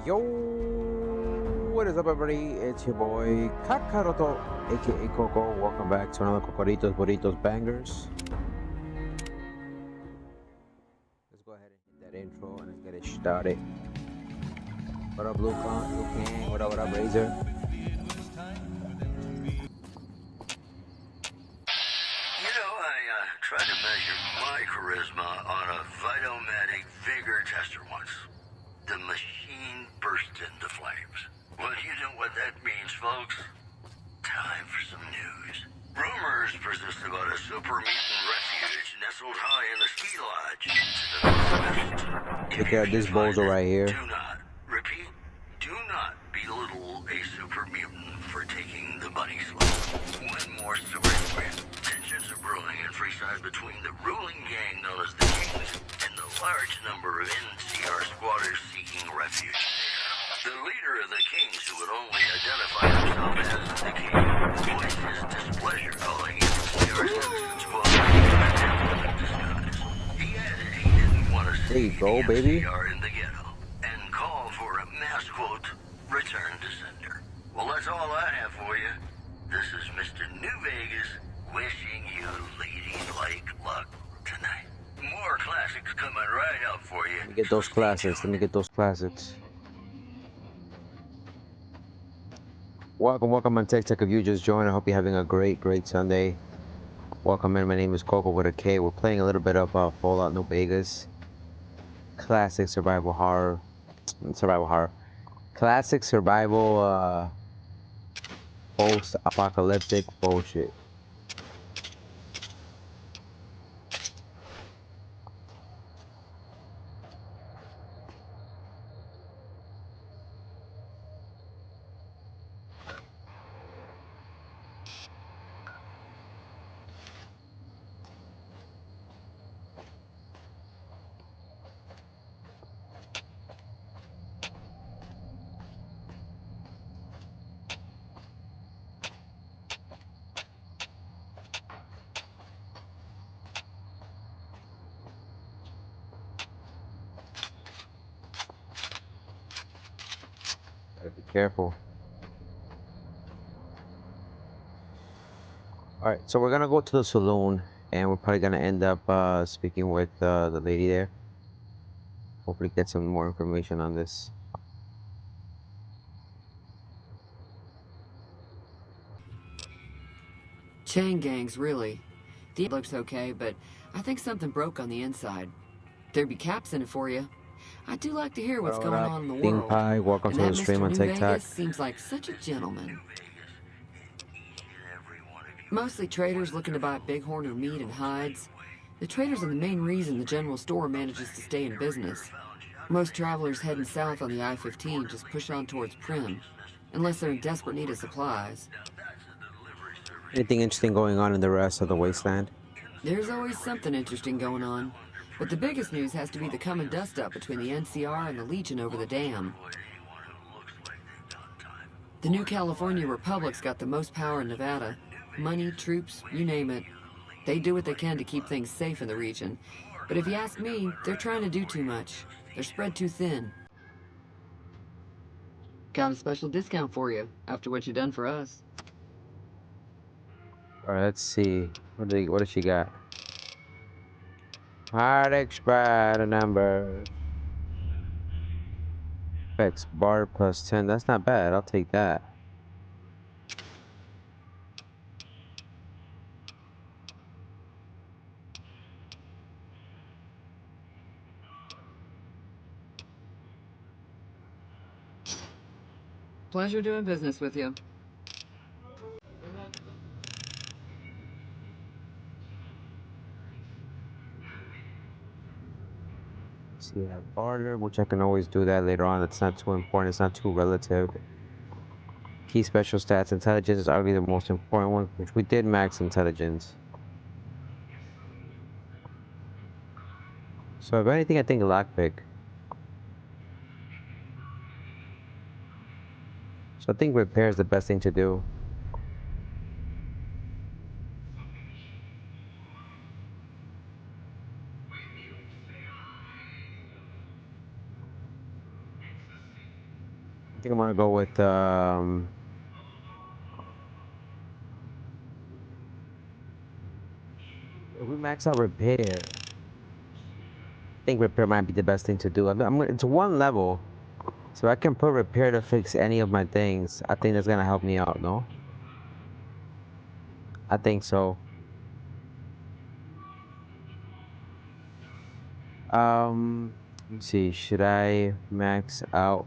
Yo, what is up, everybody? It's your boy Kakaroto, aka Coco. Welcome back to another Cocoritos Burritos Bangers. Let's go ahead and hit that intro and let's get it started. What up, Luke King? What up, Razor? Tried to measure my charisma on a Vitomatic vigor tester once. The machine burst into flames. Well, you know what that means, folks. Time for some news. Rumors persist about a super mutant refuge nestled high in the ski lodge to the northwest. Check out this bozo right here. Do not, repeat, do not belittle a super mutant for taking the bunny slope. One more story for you. Tensions are brewing in Freeside between the ruling gang known as the Kings and the large number of NCR squatters seeking refuge there. The leader of the Kings, who would only identify himself as the King, voiced his displeasure calling NCR citizens disguise. He added he didn't want to see the NCR in the ghetto and called for a mass quote, return to sender. Well, that's all I have for you. This is Mr. New Vegas wishing you lady-like luck tonight. More classics coming right up for you. Let me get those classics. Welcome, on Tech. If you just joined, I hope you're having a great Sunday. Welcome in. My name is Coco with a K. We're playing a little bit of Fallout New Vegas. Classic survival horror. Classic survival post-apocalyptic bullshit. Gotta be careful. Alright, so we're gonna go to the saloon and we're probably gonna end up speaking with the lady there. Hopefully get some more information on this. Chain gangs, really. The looks okay, but I think something broke on the inside. There'd be caps in it for you. I do like to hear what's going on in the world. Pie, welcome to the stream on TikTok. Seems like such a gentleman. Mostly traders looking to buy bighorn or meat and hides. The traders are the main reason the general store manages to stay in business. Most travelers heading south on the I-15 just push on towards Prim, unless they're in desperate need of supplies. Anything interesting going on in the rest of the wasteland? There's always something interesting going on. But the biggest news has to be the coming dust-up between the NCR and the Legion over the dam. The new California Republic's got the most power in Nevada. Money, troops, you name it. They do what they can to keep things safe in the region. But if you ask me, they're trying to do too much. They're spread too thin. Got a special discount for you, after what you done for us. Alright, let's see. What does she got? Hard expired number. X bar plus 10. That's not bad. I'll take that. Pleasure doing business with you. See, I have barter, which I can always do that later on. It's not too important. It's not too relative. Key special stats. Intelligence is arguably the most important one, which we did max intelligence. So if anything, I think lockpick. So I think repair is the best thing to do. I think I'm gonna go with if we max out repair. I think repair might be the best thing to do. It's one level, so I can put repair to fix any of my things. I think that's gonna help me out, no? I think so. Let's see. Should I max out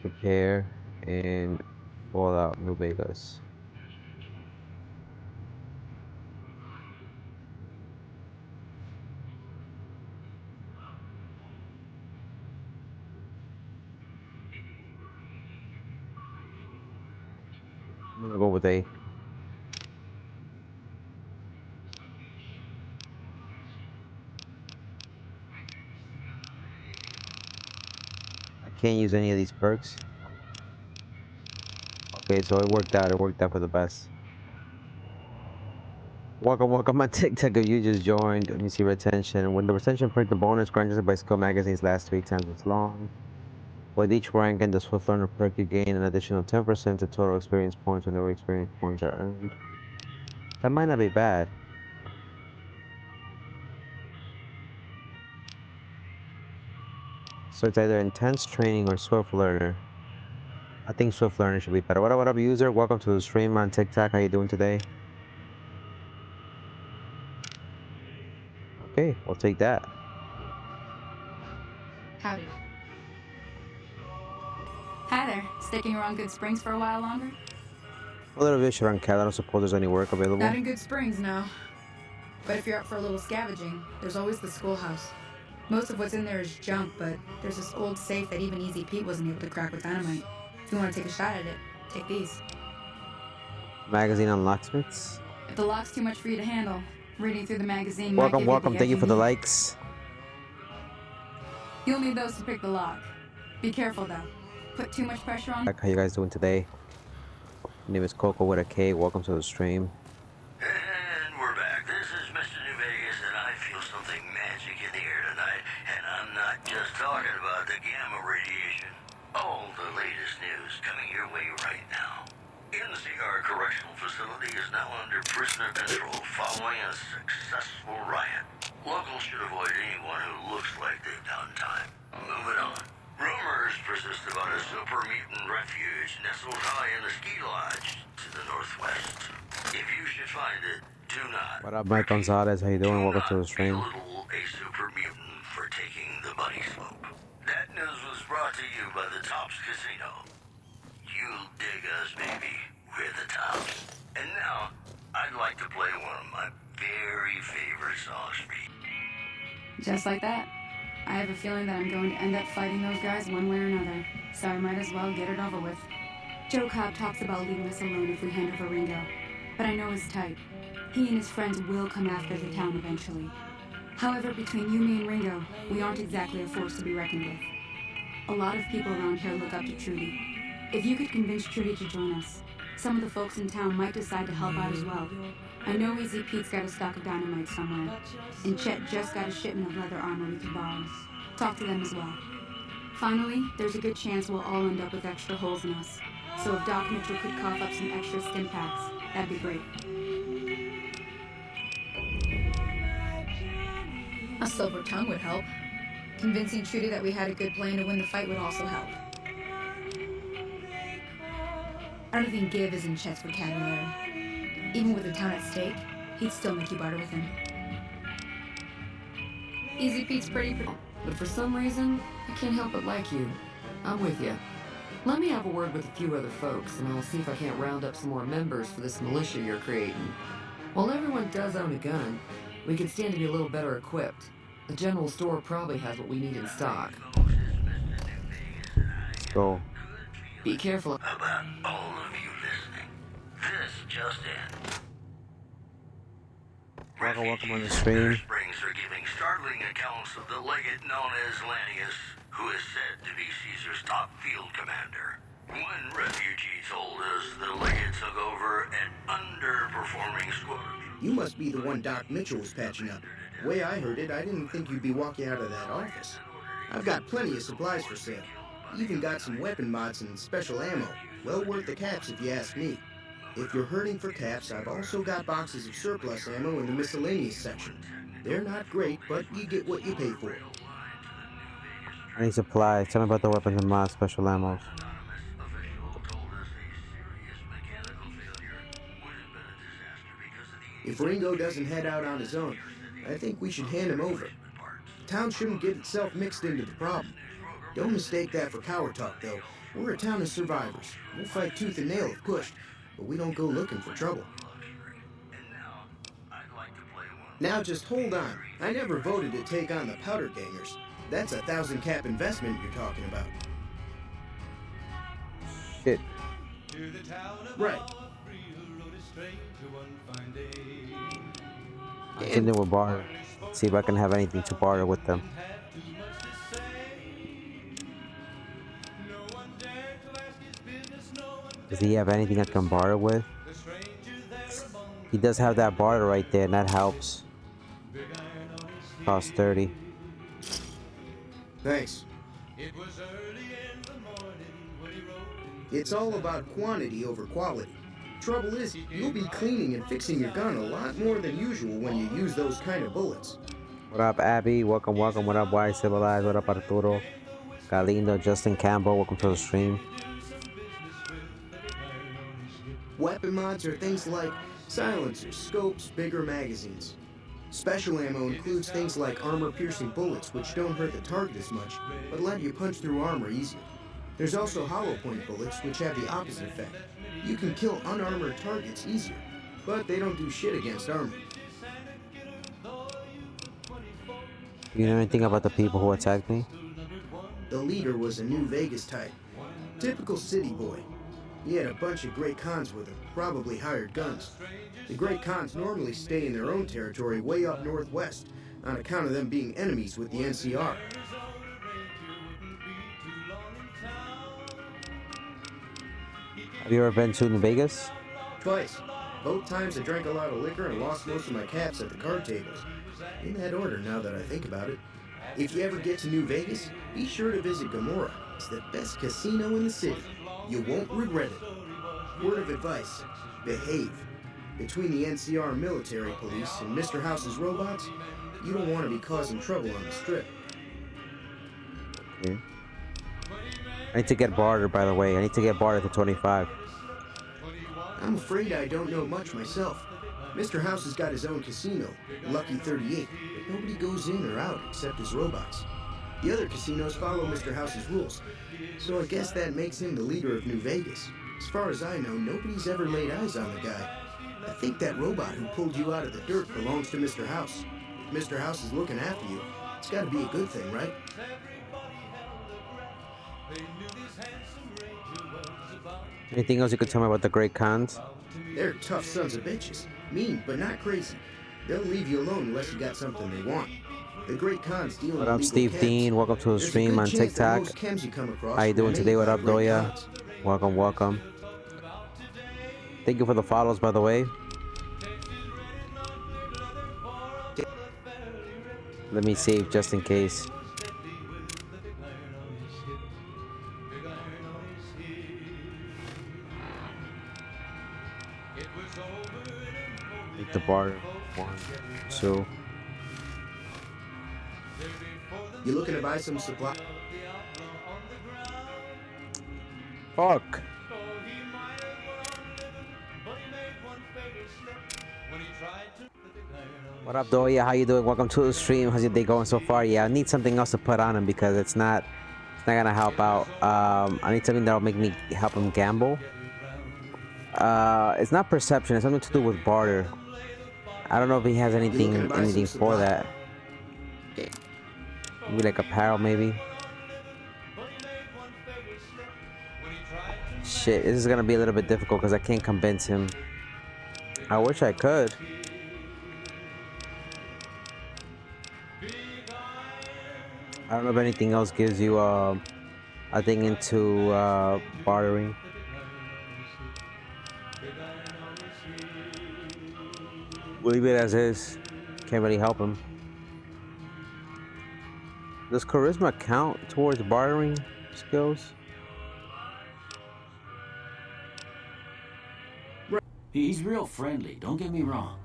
repair and Fallout New Vegas? I'm gonna go with A. I can't use any of these perks. Okay, so it worked out. It worked out for the best. Welcome on TikTok if you just joined. Let me see retention. When the retention perk, the bonus granted by skill magazines lasts 3 times as long. With each rank and the Swift Learner perk, you gain an additional 10% to total experience points whenever experience points are earned. That might not be bad. So it's either intense training or Swift Learner. I think Swift Learner should be better. What up, user? Welcome to the stream on TikTok. How you doing today? Okay, we'll take that. Howdy. Hi there. Sticking around Good Springs for a while longer? A little bit around Cal. I don't suppose there's any work available. Not in Good Springs, no. But if you're up for a little scavenging, there's always the schoolhouse. Most of what's in there is junk, but there's this old safe that even Easy Pete wasn't able to crack with dynamite. If you want to take a shot at it, take these. Magazine on locksmiths. If the lock's too much for you to handle, reading through the magazine Welcome. might Thank you for the need. likes. You'll need those to pick the lock. Be careful though. Put too much pressure on. How you guys doing today? My name is Coco with a K. Welcome to the stream. And we're back. This is Mr. New Vegas, and I feel something magic in the air tonight. And I'm not just talking about the gamma radiation. All the latest news coming your way right now. NCR Correctional Facility is now under prisoner control following a successful riot. Locals should avoid anyone who looks like they've done time. Moving on. Rumors persist about a super mutant refuge nestled high in the ski lodge to the northwest. If you should find it, do not. What up, Mike Gonzalez? How you doing? Welcome to the stream. Belittle a super mutant for taking the bunny slope. That news was brought to you by the Tops Casino. You'll dig us, baby. We're the Tops. And now, I'd like to play one of my very favorite songs for you. Just like that. I have a feeling that I'm going to end up fighting those guys one way or another, so I might as well get it over with. Joe Cobb talks about leaving us alone if we hand over Ringo, but I know his type. He and his friends will come after the town eventually. However, between you, me, and Ringo, we aren't exactly a force to be reckoned with. A lot of people around here look up to Trudy. If you could convince Trudy to join us, some of the folks in town might decide to help out as well. I know Easy Pete's got a stock of dynamite somewhere, and Chet just got a shipment of leather armor we could borrow. Talk to them as well. Finally, there's a good chance we'll all end up with extra holes in us, so if Doc Mitchell could cough up some extra stim packs, that'd be great. A silver tongue would help. Convincing Trudy that we had a good plan to win the fight would also help. I don't think give is in Chet's vocabulary. Even with the town at stake, he'd still make you barter with him. Easy Pete's pretty. But for some reason, I can't help but like you. I'm with you. Let me have a word with a few other folks, and I'll see if I can't round up some more members for this militia you're creating. While everyone does own a gun, we could stand to be a little better equipped. The general store probably has what we need in stock. Go. Be careful. About all of you listening. This just in. Welcome on the Refugees in stream. Bear Springs are giving startling accounts of the legate known as Lannius, who is said to be Caesar's top field commander. One refugee told us the legate took over an underperforming squadron. You must be the one Doc Mitchell was patching up. The way I heard it, I didn't think you'd be walking out of that office. I've got plenty of supplies for sale. Even got some weapon mods and special ammo. Well worth the caps if you ask me. If you're hurting for caps, I've also got boxes of surplus ammo in the miscellaneous section. They're not great, but you get what you pay for. I need supplies. Tell me about the weapons and mods, special ammos. If Ringo doesn't head out on his own, I think we should hand him over. The town shouldn't get itself mixed into the problem. Don't mistake that for coward talk, though. We're a town of survivors. We'll fight tooth and nail if pushed, but we don't go looking for trouble. Now just hold on. I never voted to take on the powder gangers. That's 1,000 cap investment you're talking about. Shit. Right. Continue with barter. See if I can have anything to barter with them. Does he have anything I can barter with? He does have that barter right there, and that helps. Cost 30. Thanks. It's all about quantity over quality. Trouble is, you'll be cleaning and fixing your gun a lot more than usual when you use those kind of bullets. What up, Abby? Welcome, welcome. What up, Wise Civilized? What up, Arturo? Galindo, Justin Campbell. Welcome to the stream. Weapon mods are things like silencers, scopes, bigger magazines. Special ammo includes things like armor-piercing bullets, which don't hurt the target as much, but let you punch through armor easier. There's also hollow point bullets, which have the opposite effect. You can kill unarmored targets easier, but they don't do shit against armor. You know anything about the people who attacked me? The leader was a New Vegas type. Typical city boy. He had a bunch of Great Khans with him, probably hired guns. The Great Khans normally stay in their own territory way up northwest, on account of them being enemies with the NCR. Have you ever been to New Vegas? Twice. Both times I drank a lot of liquor and lost most of my caps at the card tables. In that order, now that I think about it. If you ever get to New Vegas, be sure to visit Gomorrah. It's the best casino in the city. You won't regret it. Word of advice, behave. Between the NCR military police and Mr. House's robots, you don't want to be causing trouble on the strip. Yeah. I need to get barter, by the way. I need to get barter to 25. I'm afraid I don't know much myself. Mr. House has got his own casino, Lucky 38, but nobody goes in or out except his robots. The other casinos follow Mr. House's rules, so I guess that makes him the leader of New Vegas. As far as I know, nobody's ever laid eyes on the guy. I think that robot who pulled you out of the dirt belongs to Mr. House. If Mr. House is looking after you, it's gotta be a good thing, right? Anything else you could tell me about the Great Khans? They're tough sons of bitches. Mean, but not crazy. They'll leave you alone unless you got something they want. The Great Khans deal in What up, illegal Steve chems. Dean? Welcome to the There's a stream good on chance that TikTok. most chems you come across How you were doing made today? What by up, Great Doya? Khans. Welcome, welcome. Thank you for the follows, by the way. Let me save just in case. Need the bar. 1, 2. You looking to buy some supply? Fuck. What up, Doya? How you doing? Welcome to the stream. How's your day going so far? Yeah, I need something else to put on him because it's not gonna help out. I need something that'll make me help him gamble. It's not perception. It's something to do with barter. I don't know if he has anything for that. Maybe like apparel, maybe. Shit, this is gonna be a little bit difficult because I can't convince him. I wish I could. I don't know if anything else gives you a thing into bartering. We'll leave it as is. Can't really help him. Does charisma count towards bartering? skills. He's real friendly, don't get me wrong.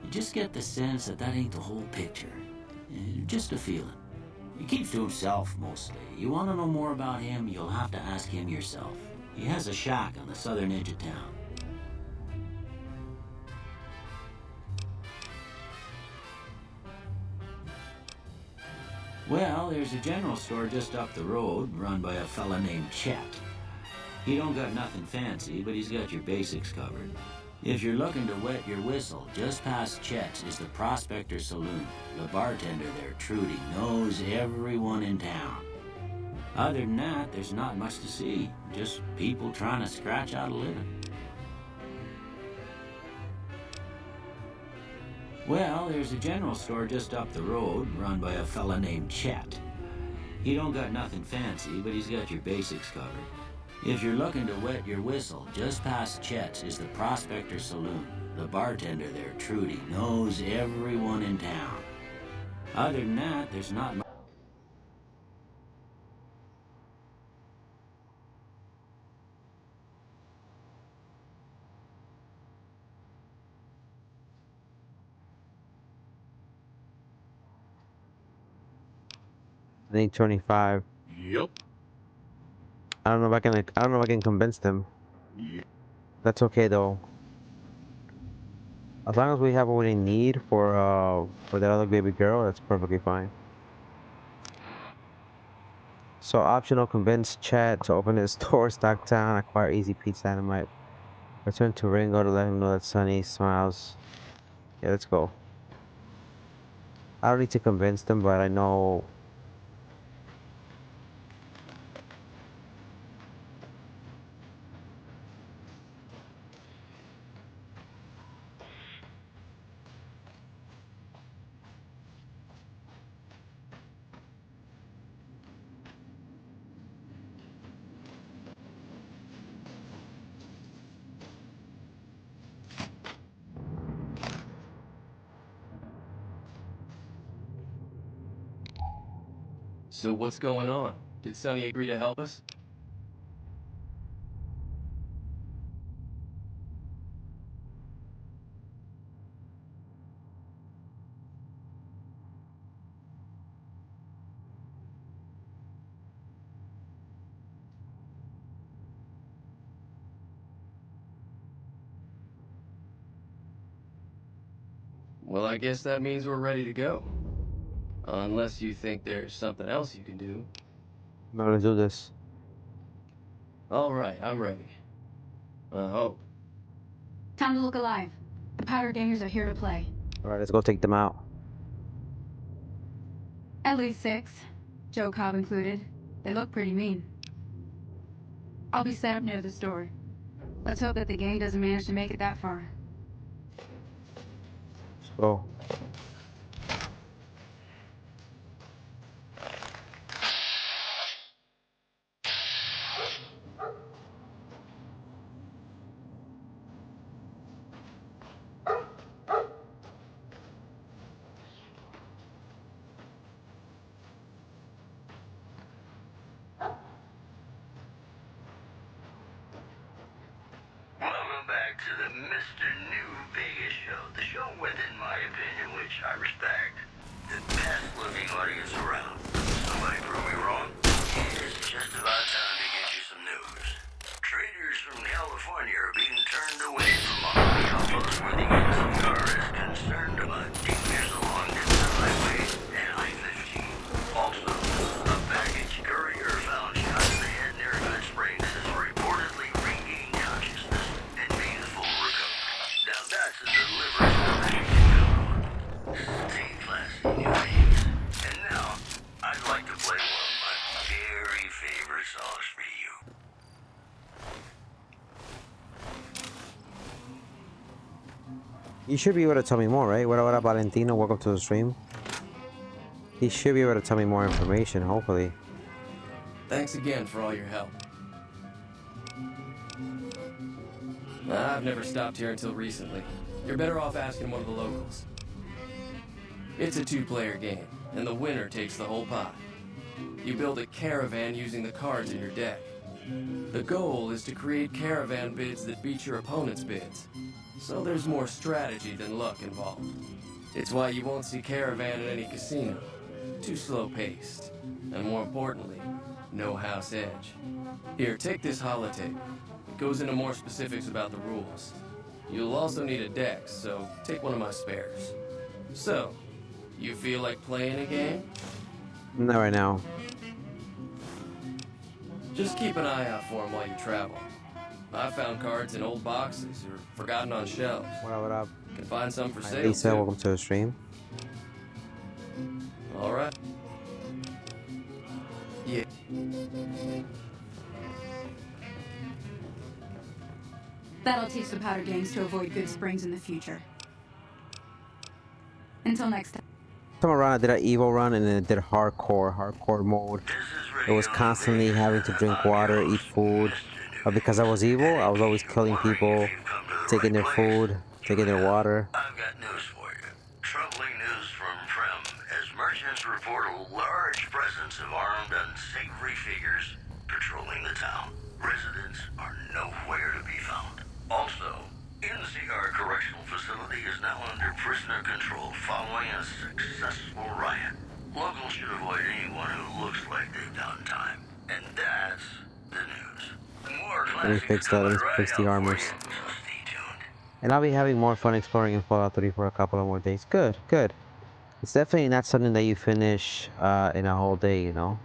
You just get the sense that that ain't the whole picture. Just a feeling. He keeps to himself, mostly. You want to know more about him, you'll have to ask him yourself. He has a shack on the southern edge of town. Well, there's a general store just up the road, run by a fella named Chet. He don't got nothing fancy, but he's got your basics covered. If you're looking to wet your whistle, just past Chet's is the Prospector Saloon. The bartender there, Trudy, knows everyone in town. Other than that, there's not much to see. Just people trying to scratch out a living. Well, there's a general store just up the road, run by a fella named Chet. He don't got nothing fancy, but he's got your basics covered. If you're looking to wet your whistle, just past Chet's is the Prospector Saloon. The bartender there, Trudy, knows everyone in town. Other than that, there's not much. I need 25. Yep. I don't know if I can convince them. Yeah. That's okay though. As long as we have what we need for that other baby girl, that's perfectly fine. So optional, convince Chad to open his store, stock town, acquire easy pizza dynamite. Return to Ringo to let him know that Sunny smiles. Yeah, let's go. I don't need to convince them, but I know. So what's going on? Did Sonny agree to help us? Well, I guess that means we're ready to go. Unless you think there's something else you can do. No, let's do this. All right, I'm ready. I hope. Time to look alive. The powder gangers are here to play. All right, let's go take them out. At least 6. Joe Cobb included. They look pretty mean. I'll be set up near the store. Let's hope that the gang doesn't manage to make it that far. Let's go. Welcome back to the Mr. New Vegas show. The show with, in my opinion, which I respect, the best looking audience around. Somebody prove me wrong. It's just about time to get you some news. Traders from California are being turned away from Mojave outposts where the NCR is concerned about dangers along the highway and I-15. Also, a baggage courier found shot in the head near Good Springs is reportedly regained consciousness and made a full recovery. Now that's a deliberate thing to count on. Stay classy, New Vegas. And now, I'd like to play one of my very favorite songs for you. You should be able to tell me more, right? What about Valentino? Welcome to the stream. He should be able to tell me more information, hopefully. Thanks again for all your help. I've never stopped here until recently. You're better off asking one of the locals. It's a 2-player game, and the winner takes the whole pot. You build a caravan using the cards in your deck. The goal is to create caravan bids that beat your opponent's bids. So there's more strategy than luck involved. It's why you won't see caravan at any casino. Too slow-paced. And more importantly, no house edge. Here, take this holotape. It goes into more specifics about the rules. You'll also need a deck, so take one of my spares. So, you feel like playing a game? Not right now. Just keep an eye out for them while you travel. I found cards in old boxes or forgotten on shelves. What up, what up? Can find some for Hi, sale Lisa, too. welcome to the stream. All right. Yeah. That'll teach the powder gangs to avoid good springs in the future. Until next time. Time around, I did an evil run and then I did hardcore mode. It was constantly having to drink water, eat food. But because I was evil, I was always killing people, taking their food, taking their water. I've got news for you. Troubling news from Prem, as merchants report a large presence of armed, unsavory figures patrolling the town. Residents are nowhere to be found. Also, NCR Correctional Facility is now under prisoner control following a successful riot. Locals should avoid anyone who looks like they've done time. And that's the news. More Let me fix that, let me fix the armors. And I'll be having more fun exploring in Fallout 3 for a couple of more days. Good, good. It's definitely not something that you finish in a whole day, you know?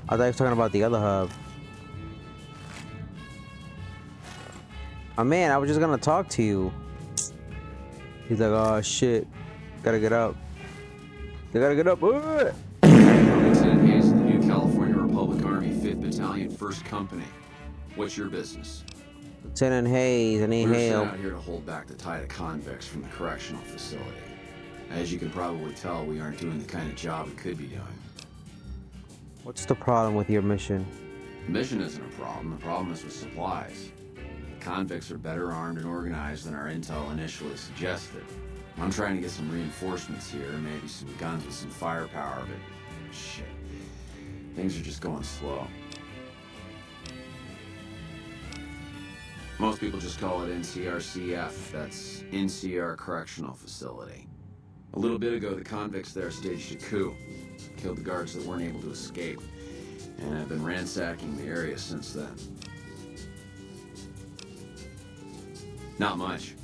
I thought you were talking about the other hub. Oh man, I was just gonna talk to you. He's like, oh shit, gotta get up. They gotta get up. Lieutenant Hayes of the New California Republic Army 5th Battalion, 1st Company. What's your business? Lieutenant Hayes, I need We're sent help. out here to hold back the tide of convicts from the correctional facility. As you can probably tell, we aren't doing the kind of job we could be doing. What's the problem with your mission? The mission isn't a problem. The problem is with supplies. The convicts are better armed and organized than our intel initially suggested. I'm trying to get some reinforcements here, maybe some guns with some firepower, but shit. Things are just going slow. Most people just call it NCRCF. That's NCR Correctional Facility. A little bit ago, the convicts there staged a coup. Killed the guards that weren't able to escape. And I've been ransacking the area since then. Not much.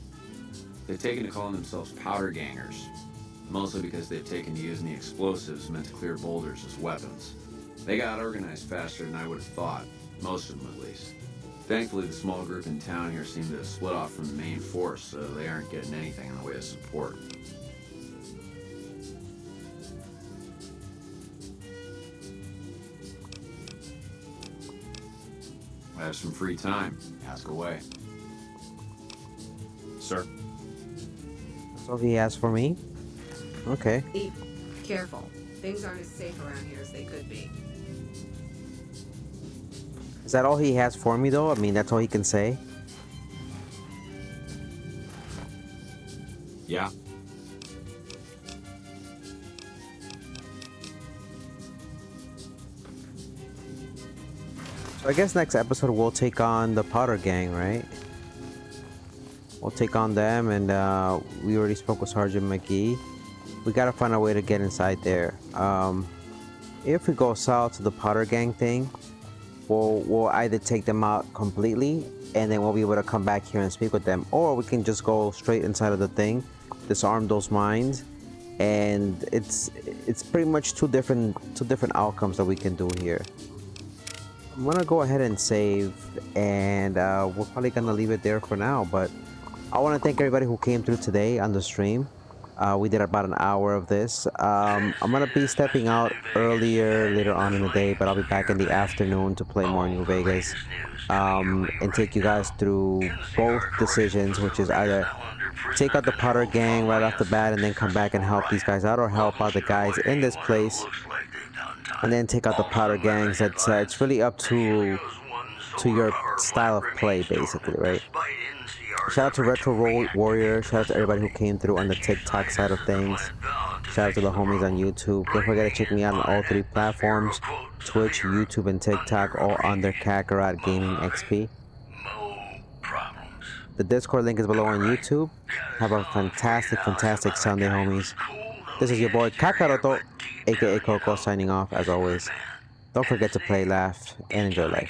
They've taken to calling themselves powder gangers. Mostly because they've taken to using the explosives meant to clear boulders as weapons. They got organized faster than I would have thought. Most of them, at least. Thankfully, the small group in town here seem to have split off from the main force, so they aren't getting anything in the way of support. I have some free time. Ask away. Sir? That's all he asked for me? Okay. Be careful. Things aren't as safe around here as they could be. Is that all he has for me though? I mean, that's all he can say? Yeah. So I guess next episode we'll take on the Potter Gang, right? We'll take on them, and we already spoke with Sergeant McGee. We gotta find a way to get inside there. If we go south to the Potter Gang thing, we'll either take them out completely, and then we'll be able to come back here and speak with them, or we can just go straight inside of the thing, disarm those mines, and it's pretty much two different outcomes that we can do here. I'm gonna go ahead and save, and we're probably gonna leave it there for now, but I want to thank everybody who came through today on the stream. We did about an hour of this. I'm gonna be stepping out later on in the day, but I'll be back in the afternoon to play more New Vegas, and take you guys through both decisions, which is either take out the Potter Gang right off the bat and then come back and help these guys out, or help out the guys in this place and then take out the powder gangs. It's really up to your style of play, basically, right? Shout out to Retro Warrior. Shout out to everybody who came through on the TikTok side of things. Shout out to the homies on YouTube. Don't forget to check me out on all 3 platforms: Twitch, YouTube, and TikTok, all under KakarotGamingXP. The Discord link is below on YouTube. Have a fantastic Sunday, homies. This is your boy Kakaroto, aka Coco, signing off as always. Don't forget to play, laugh, and enjoy life.